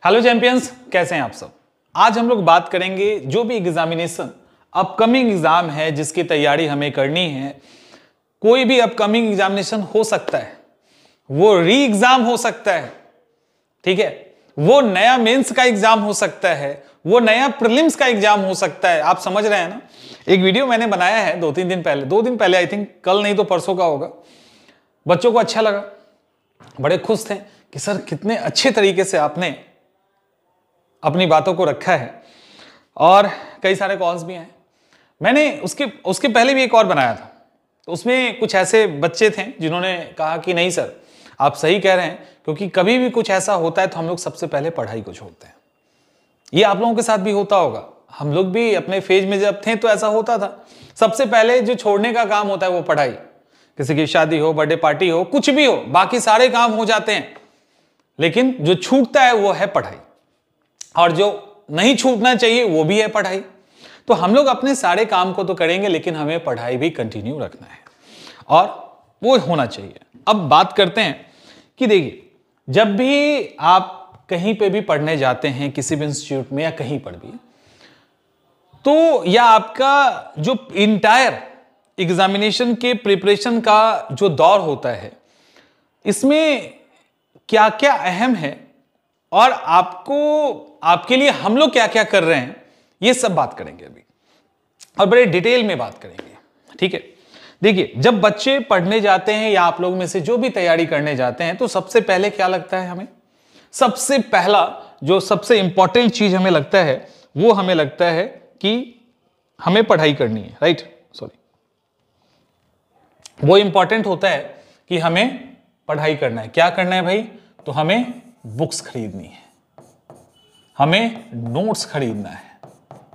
Hello champions, कैसे हैं आप सब। आज हम लोग बात करेंगे जो भी एग्जामिनेशन अपकमिंग एग्जाम है जिसकी तैयारी हमें करनी है। कोई भी अपकमिंग एग्जामिनेशन हो सकता है, वो री एग्जाम हो सकता है, ठीक है, वो नया मेंस का एग्जाम हो सकता है, वो नया प्रीलिम्स का एग्जाम हो सकता है। आप समझ रहे हैं ना। एक वीडियो मैंने बनाया है 2-3 दिन पहले, 2 दिन पहले, आई थिंक कल नहीं तो परसों का होगा। बच्चों को अच्छा लगा, बड़े खुश थे कि सर कितने अच्छे तरीके से आपने अपनी बातों को रखा है, और कई सारे कॉल्स भी हैं। मैंने उसके पहले भी एक और बनाया था, तो उसमें कुछ ऐसे बच्चे थे जिन्होंने कहा कि नहीं सर आप सही कह रहे हैं, क्योंकि कभी भी कुछ ऐसा होता है तो हम लोग सबसे पहले पढ़ाई को छोड़ते हैं। ये आप लोगों के साथ भी होता होगा, हम लोग भी अपने फेज में जब थे तो ऐसा होता था। सबसे पहले जो छोड़ने का काम होता है वो पढ़ाई। किसी की शादी हो, बर्थडे पार्टी हो, कुछ भी हो, बाकी सारे काम हो जाते हैं, लेकिन जो छूटता है वो है पढ़ाई, और जो नहीं छूटना चाहिए वो भी है पढ़ाई। तो हम लोग अपने सारे काम को तो करेंगे, लेकिन हमें पढ़ाई भी कंटिन्यू रखना है और वो होना चाहिए। अब बात करते हैं कि देखिए, जब भी आप कहीं पे भी पढ़ने जाते हैं, किसी भी इंस्टीट्यूट में या कहीं पर भी, तो या आपका जो इंटायर एग्जामिनेशन के प्रिपरेशन का जो दौर होता है, इसमें क्या क्या अहम है और आपके लिए हम लोग क्या क्या कर रहे हैं, ये सब बात करेंगे अभी, और बड़े डिटेल में बात करेंगे, ठीक है। देखिए, जब बच्चे पढ़ने जाते हैं या आप लोग में से जो भी तैयारी करने जाते हैं, तो सबसे पहले क्या लगता है हमें, सबसे पहला जो सबसे इंपॉर्टेंट चीज हमें लगता है वो हमें लगता है कि हमें पढ़ाई करनी है, राइट। सॉरी, वो इंपॉर्टेंट होता है कि हमें पढ़ाई करना है। क्या करना है भाई, तो हमें बुक्स खरीदनी है, हमें नोट्स खरीदना है,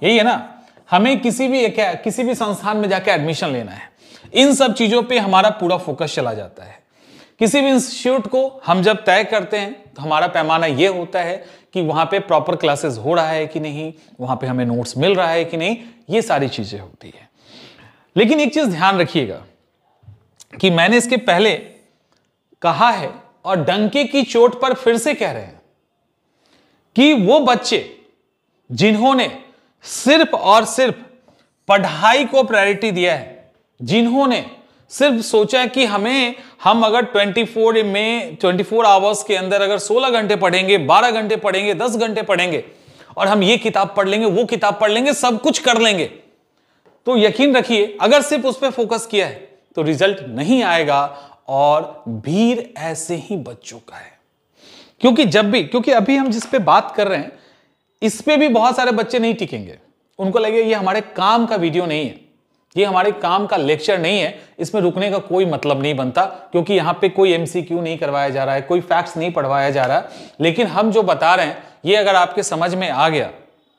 यही है ना। हमें किसी भी संस्थान में जाकर एडमिशन लेना है। इन सब चीजों पे हमारा पूरा फोकस चला जाता है। किसी भी इंस्टीट्यूट को हम जब तय करते हैं तो हमारा पैमाना यह होता है कि वहां पे प्रॉपर क्लासेस हो रहा है कि नहीं, वहां पे हमें नोट्स मिल रहा है कि नहीं, ये सारी चीजें होती है। लेकिन एक चीज ध्यान रखिएगा कि मैंने इसके पहले कहा है और डंके की चोट पर फिर से कह रहे हैं कि वो बच्चे जिन्होंने सिर्फ और सिर्फ पढ़ाई को प्रायोरिटी दिया है, जिन्होंने सिर्फ सोचा कि हम अगर 24 आवर्स के अंदर अगर 16 घंटे पढ़ेंगे, 12 घंटे पढ़ेंगे, 10 घंटे पढ़ेंगे और हम ये किताब पढ़ लेंगे, वो किताब पढ़ लेंगे, सब कुछ कर लेंगे, तो यकीन रखिए अगर सिर्फ उस पर फोकस किया है तो रिजल्ट नहीं आएगा। और भीड़ ऐसे ही बच्चों का है, क्योंकि अभी हम जिस पे बात कर रहे हैं इस पे भी बहुत सारे बच्चे नहीं टिकेंगे। उनको लगेगा ये हमारे काम का वीडियो नहीं है, ये हमारे काम का लेक्चर नहीं है, इसमें रुकने का कोई मतलब नहीं बनता, क्योंकि यहां पे कोई एमसीक्यू नहीं करवाया जा रहा है, कोई फैक्ट्स नहीं पढ़वाया जा रहा। लेकिन हम जो बता रहे हैं ये अगर आपके समझ में आ गया,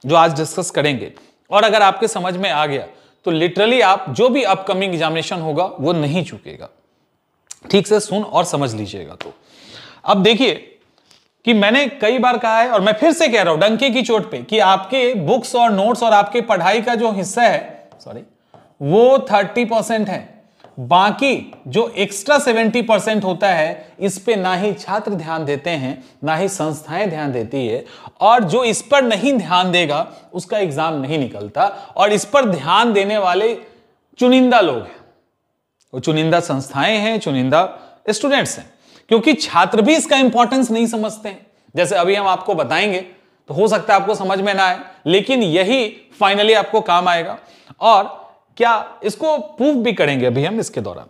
जो आज डिस्कस करेंगे, और अगर आपके समझ में आ गया तो लिटरली आप जो भी अपकमिंग एग्जामिनेशन होगा वो नहीं चूकेगा। ठीक से सुन और समझ लीजिएगा। तो अब देखिए कि मैंने कई बार कहा है और मैं फिर से कह रहा हूं डंके की चोट पे कि आपके बुक्स और नोट्स और आपके पढ़ाई का जो हिस्सा है, सॉरी, वो 30% है। बाकी जो एक्स्ट्रा 70% होता है, इस पे ना ही छात्र ध्यान देते हैं, ना ही संस्थाएं ध्यान देती है, और जो इस पर नहीं ध्यान देगा उसका एग्जाम नहीं निकलता। और इस पर ध्यान देने वाले चुनिंदा लोग हैं, वो चुनिंदा संस्थाएं हैं, चुनिंदा स्टूडेंट्स हैं, क्योंकि छात्र भी इसका इंपॉर्टेंस नहीं समझते हैं। जैसे अभी हम आपको बताएंगे तो हो सकता है आपको समझ में ना आए, लेकिन यही फाइनली आपको काम आएगा, और क्या इसको प्रूफ भी करेंगे अभी हम इसके दौरान।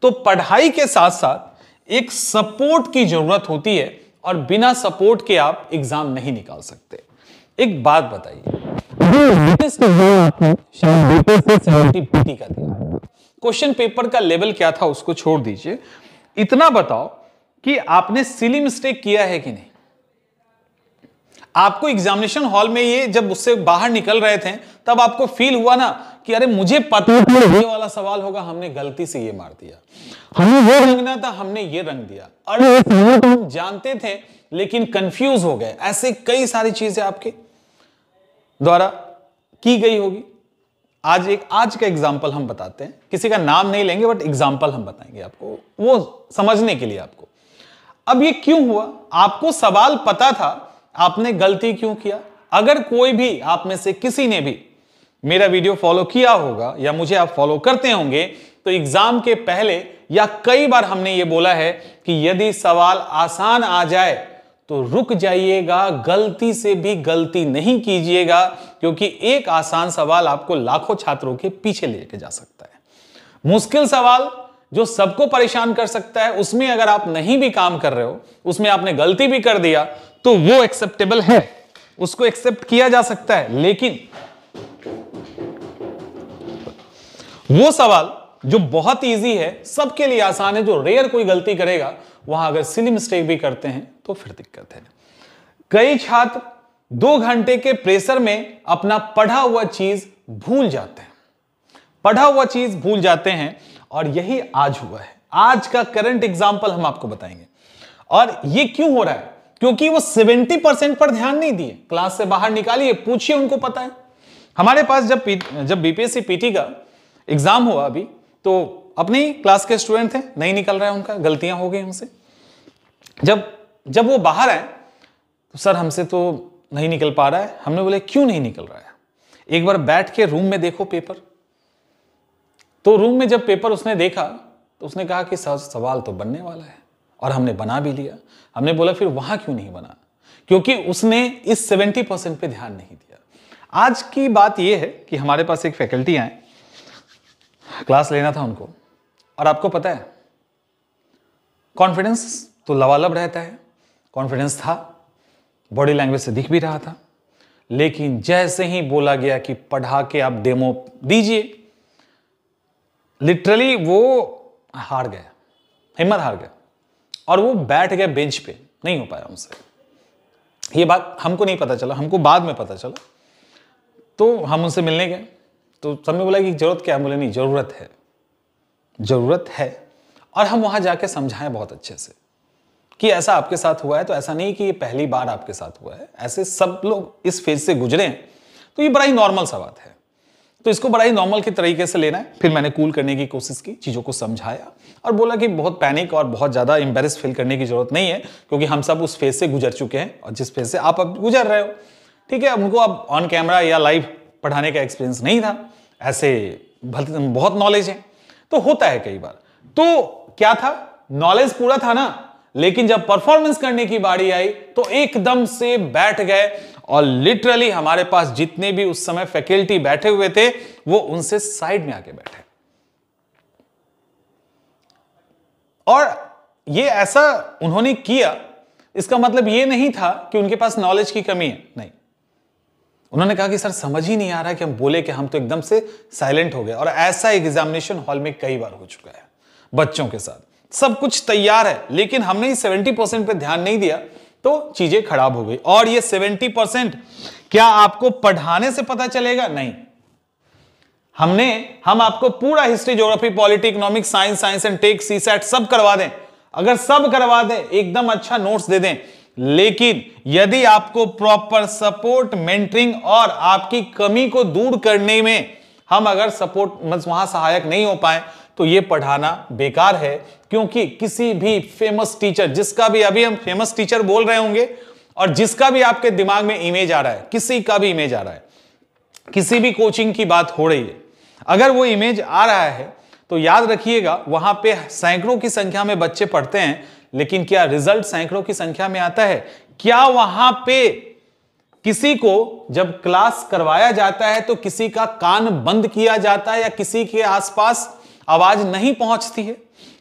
तो पढ़ाई के साथ साथ एक सपोर्ट की जरूरत होती है, और बिना सपोर्ट के आप एग्जाम नहीं निकाल सकते। एक बात बताइए, क्वेश्चन पेपर का लेवल क्या था उसको छोड़ दीजिए, इतना बताओ कि आपने सिली मिस्टेक किया है कि नहीं। आपको एग्जामिनेशन हॉल में ये जब उससे बाहर निकल रहे थे तब आपको फील हुआ ना कि अरे मुझे पता ये वाला सवाल होगा, हमने गलती से ये मार दिया, हमें वो रंगना था, हमने ये रंग दिया, अरे हम जानते थे लेकिन कंफ्यूज हो गए। ऐसे कई सारी चीजें आपके द्वारा की गई होगी। आज का एग्जाम्पल हम बताते हैं, किसी का नाम नहीं लेंगे बट एग्जाम्पल हम बताएंगे आपको, वो समझने के लिए आपको। अब ये क्यों हुआ, आपको सवाल पता था आपने गलती क्यों किया। अगर कोई भी आप में से किसी ने भी मेरा वीडियो फॉलो किया होगा या मुझे आप फॉलो करते होंगे तो एग्जाम के पहले या कई बार हमने ये बोला है कि यदि सवाल आसान आ जाए तो रुक जाइएगा, गलती से भी गलती नहीं कीजिएगा, क्योंकि एक आसान सवाल आपको लाखों छात्रों के पीछे लेके जा सकता है। मुश्किल सवाल जो सबको परेशान कर सकता है, उसमें अगर आप नहीं भी काम कर रहे हो, उसमें आपने गलती भी कर दिया तो वो एक्सेप्टेबल है, उसको एक्सेप्ट किया जा सकता है। लेकिन वो सवाल जो बहुत इजी है, सबके लिए आसान है, जो रेयर कोई गलती करेगा, वहां अगर सिली मिस्टेक भी करते हैं तो फिर दिक्कत है। कई छात्र 2 घंटे के प्रेशर में अपना पढ़ा हुआ चीज भूल जाते हैं, पढ़ा हुआ चीज भूल जाते हैं, और यही आज हुआ है। आज का करंट एग्जाम्पल हम आपको बताएंगे। और ये क्यों हो रहा है? क्योंकि वो 70% पर ध्यान नहीं दिए। क्लास से बाहर निकालिए, पूछिए, उनको पता है। हमारे पास जब बीपीएससी पीटी का एग्जाम हुआ अभी, तो अपनी क्लास के स्टूडेंट थे, नहीं निकल रहा है उनका, गलतियां हो गई उनसे। जब वो बाहर आए तो सर हमसे तो नहीं निकल पा रहा है। हमने बोले क्यों नहीं निकल रहा है, एक बार बैठ के रूम में देखो पेपर। तो रूम में जब पेपर उसने देखा तो उसने कहा कि सर सवाल तो बनने वाला है, और हमने बना भी लिया। हमने बोला फिर वहां क्यों नहीं बना? क्योंकि उसने इस 70% पे ध्यान नहीं दिया। आज की बात यह है कि हमारे पास एक फैकल्टी आए, क्लास लेना था उनको, और आपको पता है कॉन्फिडेंस तो लबालब रहता है, कॉन्फिडेंस था, बॉडी लैंग्वेज से दिख भी रहा था। लेकिन जैसे ही बोला गया कि पढ़ा के आप डेमो दीजिए, लिटरली वो हार गया, हिम्मत हार गया, और वो बैठ गया बेंच पे, नहीं हो पाया उनसे। ये बात हमको नहीं पता चला, हमको बाद में पता चला। तो हम उनसे मिलने गए, तो सबने बोला कि जरूरत क्या है? बोले नहीं, जरूरत है, जरूरत है। और हम वहां जाके समझाएं बहुत अच्छे से कि ऐसा आपके साथ हुआ है, तो ऐसा नहीं कि ये पहली बार आपके साथ हुआ है, ऐसे सब लोग इस फेज से गुजरे हैं, तो ये बड़ा ही नॉर्मल सा बात है, तो इसको बड़ा ही नॉर्मल के तरीके से लेना है। फिर मैंने कूल करने की कोशिश की, चीजों को समझाया और बोला कि बहुत पैनिक और बहुत ज्यादा एम्बेरस फील करने की जरूरत नहीं है, क्योंकि हम सब उस फेज से गुजर चुके हैं, और जिस फेज से आप अब गुजर रहे हो, ठीक है। उनको अब ऑन कैमरा या लाइव पढ़ाने का एक्सपीरियंस नहीं था, ऐसे बहुत नॉलेज है, तो होता है कई बार। तो क्या था, नॉलेज पूरा था ना, लेकिन जब परफॉर्मेंस करने की बारी आई तो एकदम से बैठ गए, और लिटरली हमारे पास जितने भी उस समय फैकल्टी बैठे हुए थे वो उनसे साइड में आके बैठे। और ये ऐसा उन्होंने किया, इसका मतलब ये नहीं था कि उनके पास नॉलेज की कमी है, नहीं। उन्होंने कहा कि सर समझ ही नहीं आ रहा है कि हम बोले कि हम तो एकदम से साइलेंट हो गए। और ऐसा एग्जामिनेशन हॉल में कई बार हो चुका है बच्चों के साथ, सब कुछ तैयार है, लेकिन हमने 70% पे ध्यान नहीं दिया तो चीजें खराब हो गई। और ये 70% क्या आपको पढ़ाने से पता चलेगा? नहीं। हम आपको पूरा history, geography, polity, economics, science and tech, CSAT सब करवा दें, अगर सब करवा दें, एकदम अच्छा नोट्स दे दें, लेकिन यदि आपको प्रॉपर सपोर्ट, मेंटरिंग और आपकी कमी को दूर करने में हम अगर सपोर्ट वहां सहायक नहीं हो पाए तो यह पढ़ाना बेकार है। क्योंकि किसी भी फेमस टीचर, जिसका भी अभी हम फेमस टीचर बोल रहे होंगे, और जिसका भी आपके दिमाग में इमेज आ रहा है, किसी का भी इमेज आ रहा है, किसी भी कोचिंग की बात हो रही है, अगर वो इमेज आ रहा है तो याद रखिएगा वहां पे सैकड़ों की संख्या में बच्चे पढ़ते हैं, लेकिन क्या रिजल्ट सैकड़ों की संख्या में आता है? क्या वहां पे किसी को जब क्लास करवाया जाता है तो किसी का कान बंद किया जाता है, या किसी के आसपास आवाज नहीं पहुंचती है,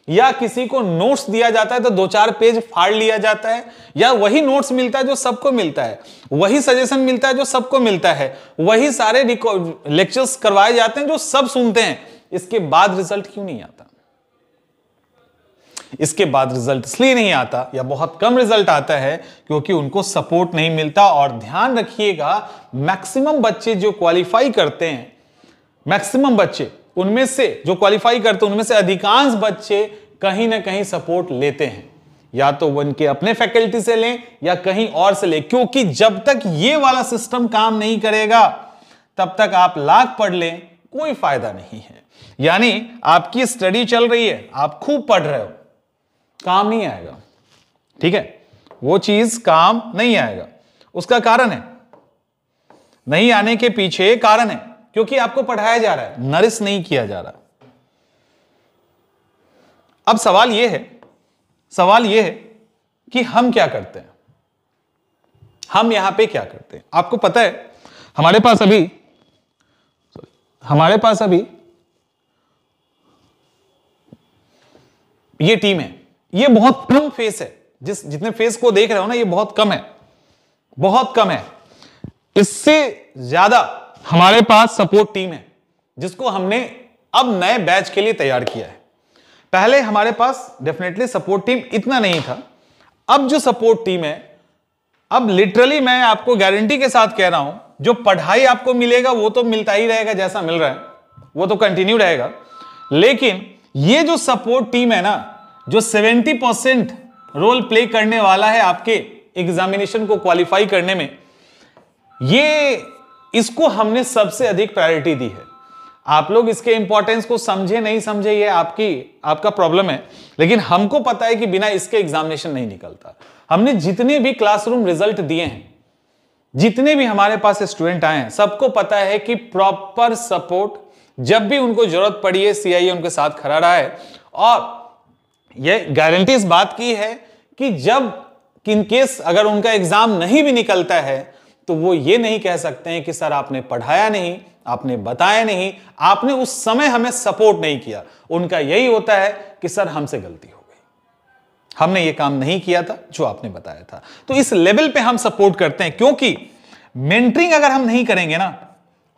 या किसी को नोट्स दिया जाता है तो 2-4 पेज फाड़ लिया जाता है, या वही नोट्स मिलता है जो सबको मिलता है, वही सजेशन मिलता है जो सबको मिलता है, वही सारे लेक्चर्स करवाए जाते हैं जो सब सुनते हैं, इसके बाद रिजल्ट क्यों नहीं आता? इसके बाद रिजल्ट इसलिए नहीं आता, या बहुत कम रिजल्ट आता है, क्योंकि उनको सपोर्ट नहीं मिलता। और ध्यान रखिएगा, मैक्सिमम बच्चे जो क्वालिफाई करते हैं, मैक्सिमम बच्चे उनमें से जो क्वालिफाई करते हैं, उनमें से अधिकांश बच्चे कहीं ना कहीं सपोर्ट लेते हैं, या तो उनके अपने फैकल्टी से लें या कहीं और से लें। क्योंकि जब तक ये वाला सिस्टम काम नहीं करेगा तब तक आप लाख पढ़ लें, कोई फायदा नहीं है। यानी आपकी स्टडी चल रही है, आप खूब पढ़ रहे हो, काम नहीं आएगा, ठीक है, वो चीज काम नहीं आएगा। उसका कारण है, नहीं आने के पीछे कारण है, क्योंकि आपको पढ़ाया जा रहा है, नरिश नहीं किया जा रहा। अब सवाल यह है कि हम क्या करते हैं, हम यहां पे क्या करते हैं। आपको पता है हमारे पास अभी ये टीम है, ये बहुत कम फेस है, जितने फेस को देख रहे हो ना, ये बहुत कम है। इससे ज्यादा हमारे पास सपोर्ट टीम है, जिसको हमने अब नए बैच के लिए तैयार किया है। पहले हमारे पास डेफिनेटली सपोर्ट टीम इतना नहीं था। अब जो सपोर्ट टीम है, अब लिटरली मैं आपको गारंटी के साथ कह रहा हूं, जो पढ़ाई आपको मिलेगा वो तो मिलता ही रहेगा, जैसा मिल रहा है वो तो कंटिन्यू रहेगा। लेकिन ये जो सपोर्ट टीम है ना, जो 70% रोल प्ले करने वाला है आपके एग्जामिनेशन को क्वालिफाई करने में, इसको हमने सबसे अधिक प्रायोरिटी दी है। आप लोग इसके इंपॉर्टेंस को समझे नहीं समझे, ये आपका प्रॉब्लम है, लेकिन हमको पता है कि बिना इसके एग्जामिनेशन नहीं निकलता। हमने जितने भी क्लासरूम रिजल्ट दिए हैं, जितने भी हमारे पास स्टूडेंट आए हैं, सबको पता है कि प्रॉपर सपोर्ट जब भी उनको जरूरत पड़ी है, सीआईए उनके साथ खड़ा रहा है। और यह गारंटी इस बात की है कि जब इन केस अगर उनका एग्जाम नहीं भी निकलता है, तो वो ये नहीं कह सकते हैं कि सर आपने पढ़ाया नहीं, आपने बताया नहीं, आपने उस समय हमें सपोर्ट नहीं किया। उनका यही होता है कि सर हमसे गलती हो गई, हमने ये काम नहीं किया था जो आपने बताया था। तो इस लेवल पे हम सपोर्ट करते हैं, क्योंकि मेंटरिंग अगर हम नहीं करेंगे ना,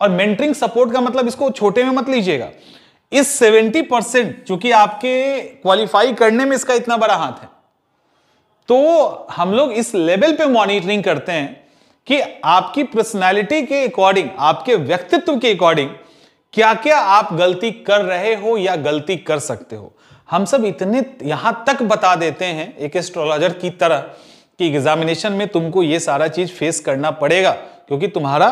और मेंटरिंग सपोर्ट का मतलब इसको छोटे में मत लीजिएगा, इस 70% चूंकि आपके क्वालिफाई करने में इसका इतना बड़ा हाथ है, तो हम लोग इस लेवल पे मॉनिटरिंग करते हैं कि आपकी पर्सनालिटी के अकॉर्डिंग, आपके व्यक्तित्व के अकॉर्डिंग क्या क्या आप गलती कर रहे हो या गलती कर सकते हो। हम सब इतने यहां तक बता देते हैं एक एस्ट्रोलॉजर की तरह कि एग्जामिनेशन में तुमको ये सारा चीज फेस करना पड़ेगा, क्योंकि तुम्हारा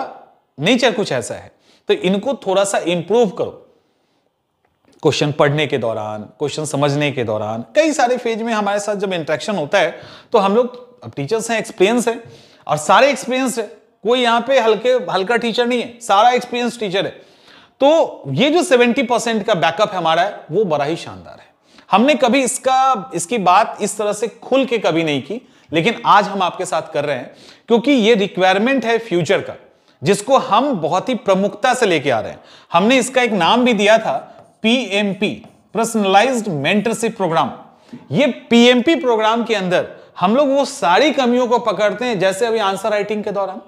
नेचर कुछ ऐसा है। तो इनको थोड़ा सा इंप्रूव करो। क्वेश्चन पढ़ने के दौरान, क्वेश्चन समझने के दौरान, कई सारे फेज में हमारे साथ जब इंटरेक्शन होता है, तो हम लोग अब टीचर्स हैं, एक्सपीरियंस है, और सारे एक्सपीरियंस है, कोई यहां पे हल्का टीचर नहीं है, सारा एक्सपीरियंस टीचर है। तो ये जो 70% का बैकअप है हमारा है, वो बड़ा ही शानदार है। हमने कभी इसकी बात इस तरह से खुल के कभी नहीं की, लेकिन आज हम आपके साथ कर रहे हैं, क्योंकि ये रिक्वायरमेंट है फ्यूचर का, जिसको हम बहुत ही प्रमुखता से लेके आ रहे हैं। हमने इसका एक नाम भी दिया था PMP, पर्सनलाइज्ड मेंटरशिप प्रोग्राम। ये PMP प्रोग्राम के अंदर हम लोग वो सारी कमियों को पकड़ते हैं, जैसे अभी आंसर राइटिंग के दौरान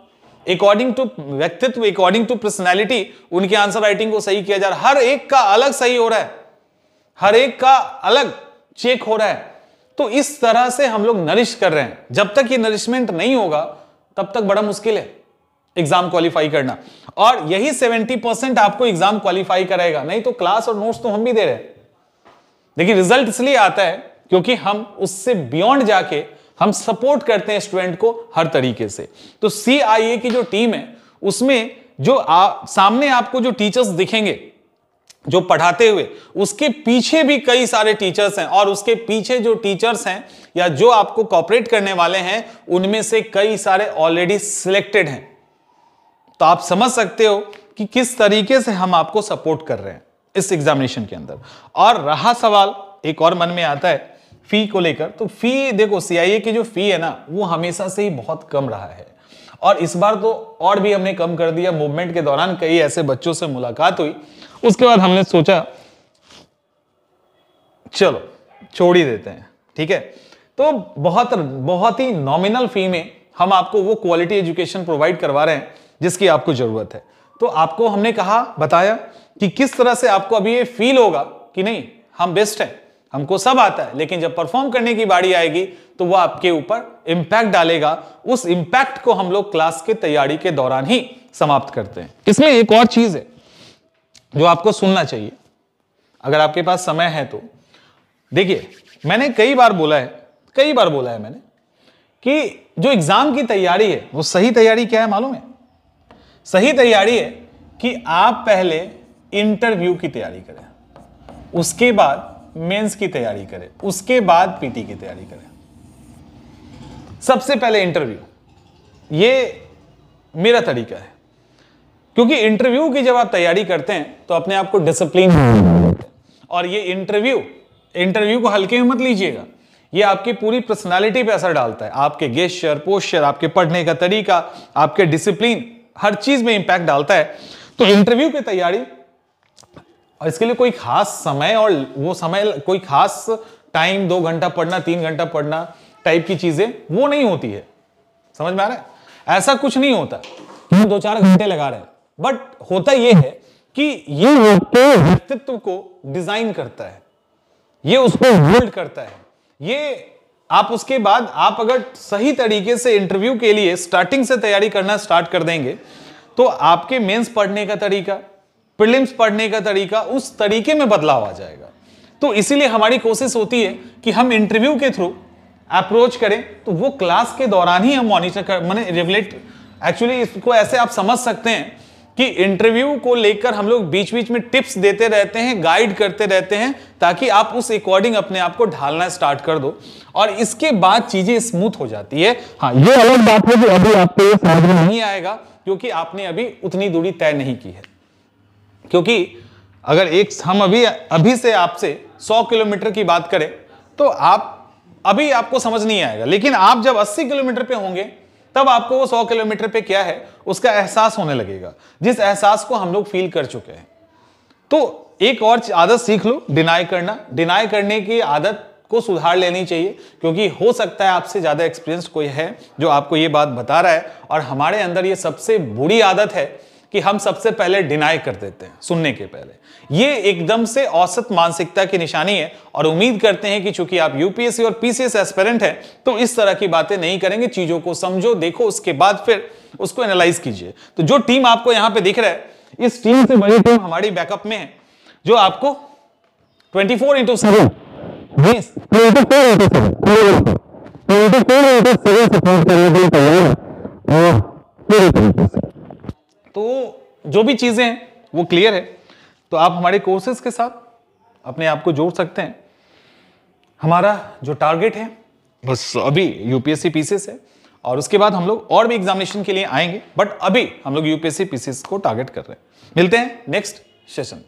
अकॉर्डिंग टू व्यक्तित्व, अकॉर्डिंग टू पर्सनैलिटी, उनकी आंसर राइटिंग को सही किया जा रहा है। हर एक का अलग सही हो रहा है, हर एक का अलग चेक हो रहा है। तो इस तरह से हम लोग नरिश कर रहे हैं। जब तक ये नरिशमेंट नहीं होगा, तब तक बड़ा मुश्किल है एग्जाम क्वालिफाई करना। और यही 70% आपको एग्जाम क्वालिफाई करेगा, नहीं तो क्लास और नोट्स तो हम भी दे रहे हैं, लेकिन रिजल्ट इसलिए आता है क्योंकि हम उससे बियॉन्ड जाके हम सपोर्ट करते हैं स्टूडेंट को हर तरीके से। तो CIA की जो टीम है, उसमें जो सामने आपको जो टीचर्स दिखेंगे जो पढ़ाते हुए, उसके पीछे भी कई सारे टीचर्स हैं, और उसके पीछे जो टीचर्स हैं या जो आपको कोऑपरेट करने वाले हैं, उनमें से कई सारे ऑलरेडी सिलेक्टेड हैं। तो आप समझ सकते हो कि किस तरीके से हम आपको सपोर्ट कर रहे हैं इस एग्जामिनेशन के अंदर। और रहा सवाल एक और मन में आता है फी को लेकर, तो फी देखो, CIA की जो फी है ना, वो हमेशा से ही बहुत कम रहा है, और इस बार तो और भी हमने कम कर दिया। मूवमेंट के दौरान कई ऐसे बच्चों से मुलाकात हुई, उसके बाद हमने सोचा चलो छोड़ ही देते हैं, ठीक है। तो बहुत ही नॉमिनल फी में हम आपको वो क्वालिटी एजुकेशन प्रोवाइड करवा रहे हैं जिसकी आपको जरूरत है। तो आपको हमने बताया कि किस तरह से आपको अभी ये फील होगा कि नहीं, हम बेस्ट हैं, हमको सब आता है, लेकिन जब परफॉर्म करने की बारी आएगी तो वो आपके ऊपर इंपैक्ट डालेगा। उस इंपैक्ट को हम लोग क्लास के तैयारी के दौरान ही समाप्त करते हैं। इसमें एक और चीज है जो आपको सुनना चाहिए, अगर आपके पास समय है तो। देखिए, मैंने कई बार बोला है मैंने कि जो एग्जाम की तैयारी है, वो सही तैयारी क्या है मालूम है? सही तैयारी है कि आप पहले इंटरव्यू की तैयारी करें, उसके बाद मेंस की तैयारी करें, उसके बाद पीटी की तैयारी करें। सबसे पहले इंटरव्यू, ये मेरा तरीका है, क्योंकि इंटरव्यू की जब आप तैयारी करते हैं तो अपने आप को डिसिप्लिन, और ये इंटरव्यू को हल्के में मत लीजिएगा, ये आपकी पूरी पर्सनालिटी पे असर डालता है, आपके गेस्चर, पोस्चर, आपके पढ़ने का तरीका, आपके डिसिप्लिन, हर चीज में इंपैक्ट डालता है। तो इंटरव्यू की तैयारी, और इसके लिए कोई खास समय, और वो समय कोई खास टाइम 2 घंटा पढ़ना, 3 घंटा पढ़ना टाइप की चीजें वो नहीं होती है। समझ में आ रहा है? ऐसा कुछ नहीं होता कि हम 2-4 घंटे लगा रहे हैं, बट होता यह है कि ये आपके व्यक्तित्व को डिजाइन करता है, ये उसको मोल्ड करता है। ये आप उसके बाद आप अगर सही तरीके से इंटरव्यू के लिए स्टार्टिंग से तैयारी करना स्टार्ट कर देंगे तो आपके मेंस पढ़ने का तरीका, प्रीलिम्स पढ़ने का तरीका, उस तरीके में बदलाव आ जाएगा। तो इसीलिए हमारी कोशिश होती है कि हम इंटरव्यू के थ्रू अप्रोच करें, तो वो क्लास के दौरान ही हम मॉनिटर कर, माने रेगुलेट, एक्चुअली इसको ऐसे आप समझ सकते हैं कि इंटरव्यू को लेकर हम लोग बीच बीच में टिप्स देते रहते हैं, गाइड करते रहते हैं, ताकि आप उस अकॉर्डिंग अपने आप को ढालना स्टार्ट कर दो, और इसके बाद चीजें स्मूथ हो जाती है। हाँ, ये अलग बात है कि अभी आपको ये समझ में नहीं आएगा, क्योंकि आपने अभी उतनी दूरी तय नहीं की है। क्योंकि अगर हम अभी से आपसे 100 किलोमीटर की बात करें तो अभी आपको समझ नहीं आएगा, लेकिन आप जब 80 किलोमीटर पे होंगे तब आपको वो 100 किलोमीटर पे क्या है उसका एहसास होने लगेगा, जिस एहसास को हम लोग फील कर चुके हैं। तो एक और आदत सीख लो, डिनाई करना। डिनाई करने की आदत को सुधार लेनी चाहिए, क्योंकि हो सकता है आपसे ज्यादा एक्सपीरियंस कोई है जो आपको ये बात बता रहा है, और हमारे अंदर ये सबसे बुरी आदत है कि हम सबसे पहले डिनाई कर देते हैं सुनने के पहले। ये एकदम से औसत मानसिकता की निशानी है, और उम्मीद करते हैं कि चूंकि आप यूपीएससी और पीसीएस एस्पिरेंट हैं तो इस तरह की बातें नहीं करेंगे। चीजों को समझो, देखो, उसके बाद फिर उसको एनालाइज कीजिए। तो जो टीम आपको यहां पे दिख रहा है, इस टीम से बड़ी टीम हमारी बैकअप में है, जो आपको 24/7 सपोर्ट करने के लिए तैयार है। तो जो भी चीजें हैं वो क्लियर है, तो आप हमारे कोर्सेज के साथ अपने आप को जोड़ सकते हैं। हमारा जो टारगेट है बस अभी यूपीएससी पीसीएस है, और उसके बाद हम लोग और भी एग्जामिनेशन के लिए आएंगे, बट अभी हम लोग यूपीएससी पीसीएस को टारगेट कर रहे हैं। मिलते हैं नेक्स्ट सेशन।